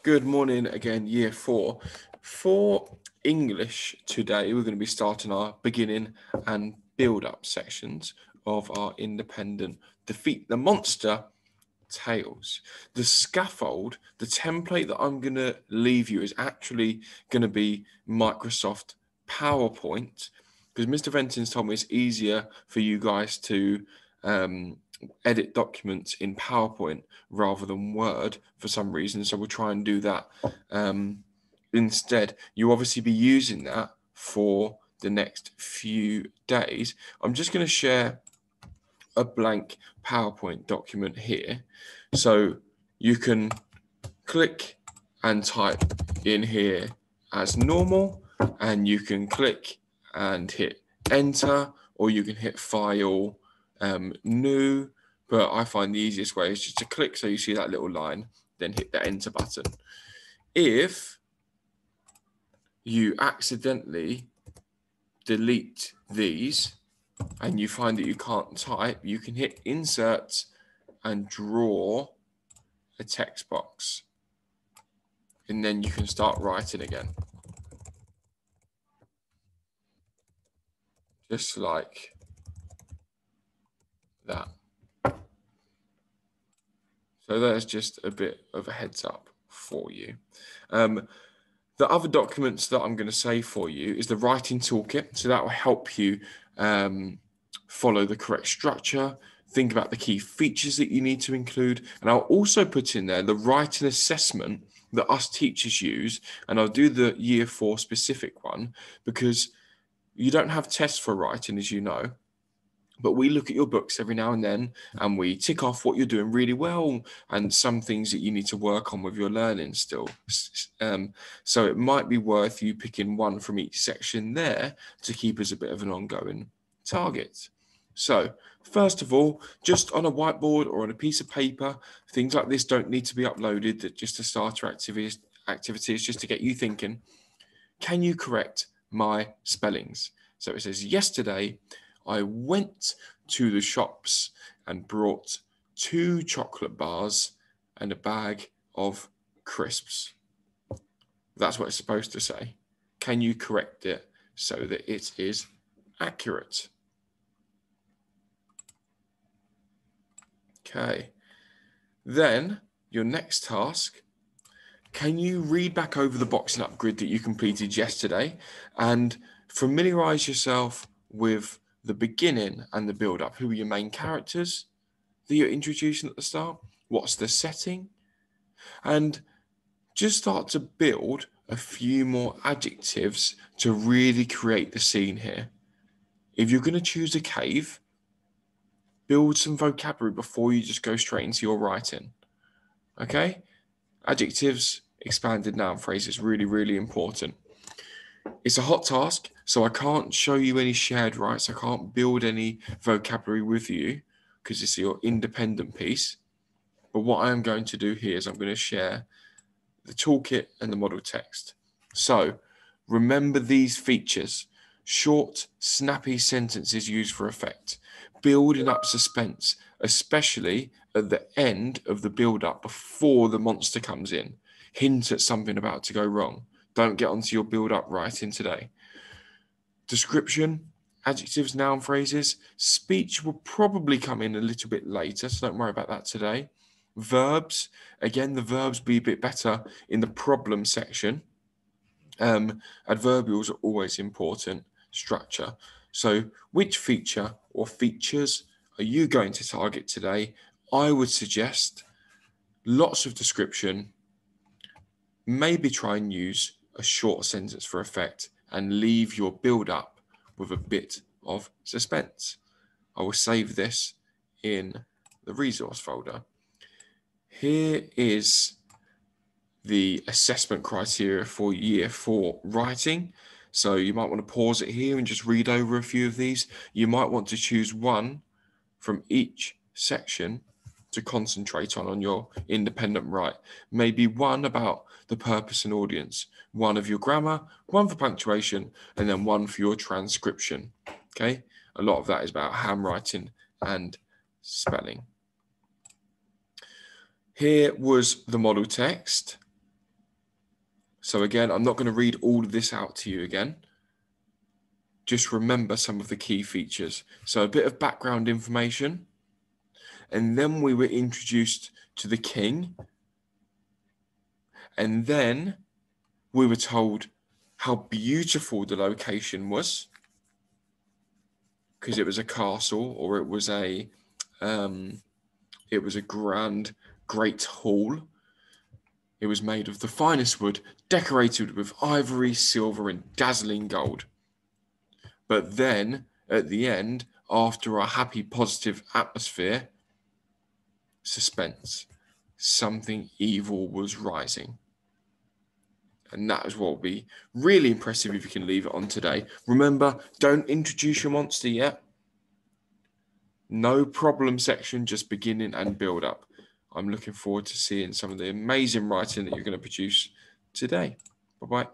Good morning again, year 4. For English today, we're going to be starting our beginning and build-up sections of our independent Defeat the Monster tales. The scaffold, the template that I'm going to leave you is actually going to be Microsoft PowerPoint, because Mr. Venton's told me it's easier for you guys to edit documents in PowerPoint rather than Word for some reason. So we'll try and do that instead. You'll obviously be using that for the next few days. I'm just going to share a blank PowerPoint document here. So you can click and type in here as normal, and you can click and hit enter, or you can hit file, new, but I find the easiest way is just to click so you see that little line, then hit the enter button. If you accidentally delete these and you find that you can't type, you can hit insert and draw a text box, and then you can start writing again. Just like that. So there's just a bit of a heads up for you. The other documents that I'm going to say for you is the writing toolkit. So that will help you follow the correct structure, think about the key features that you need to include. And I'll also put in there the writing assessment that us teachers use. And I'll do the year 4 specific one because you don't have tests for writing, as you know. But we look at your books every now and then and we tick off what you're doing really well and some things that you need to work on with your learning still. So it might be worth you picking one from each section there to keep as a bit of an ongoing target. So first of all, just on a whiteboard or on a piece of paper, things like this don't need to be uploaded. That just a starter activities just to get you thinking. Can you correct my spellings? So it says yesterday, I went to the shops and brought 2 chocolate bars and a bag of crisps. That's what it's supposed to say. Can you correct it so that it is accurate? Okay. Then your next task, can you read back over the boxing up grid that you completed yesterday and familiarize yourself with the beginning and the build up? Who are your main characters that you're introducing at the start? What's the setting? And just start to build a few more adjectives to really create the scene here. If you're going to choose a cave, build some vocabulary before you just go straight into your writing. Okay? Adjectives, expanded noun phrases, really, really important. It's a hot task, so I can't show you any shared rights. I can't build any vocabulary with you because it's your independent piece. But what I am going to do here is I'm going to share the toolkit and the model text. So remember these features: short, snappy sentences used for effect, building up suspense, especially at the end of the build-up before the monster comes in. Hint at something about to go wrong. Don't get onto your build-up writing today. Description, adjectives, noun phrases. Speech will probably come in a little bit later, so don't worry about that today. Verbs, again, the verbs be a bit better in the problem section. Adverbials are always important. Structure. So which feature or features are you going to target today? I would suggest lots of description. Maybe try and use a short sentence for effect and leave your build up with a bit of suspense. I will save this in the resource folder. Here is the assessment criteria for year 4 writing. So you might want to pause it here and just read over a few of these. You might want to choose one from each section to concentrate on your independent write. Maybe one about the purpose and audience, one of your grammar, one for punctuation, and then one for your transcription. Okay, a lot of that is about handwriting and spelling. Here was the model text. So again, I'm not going to read all of this out to you again. Just remember some of the key features. So a bit of background information. And then we were introduced to the king. And then we were told how beautiful the location was, because it was a castle, or it was a grand, great hall. It was made of the finest wood, decorated with ivory, silver, and dazzling gold. But then, at the end, after a happy, positive atmosphere, suspense. Something evil was rising. And that is what will be really impressive if you can leave it on today. Remember, don't introduce your monster yet. No problem section, just beginning and build up. I'm looking forward to seeing some of the amazing writing that you're going to produce today. Bye-bye.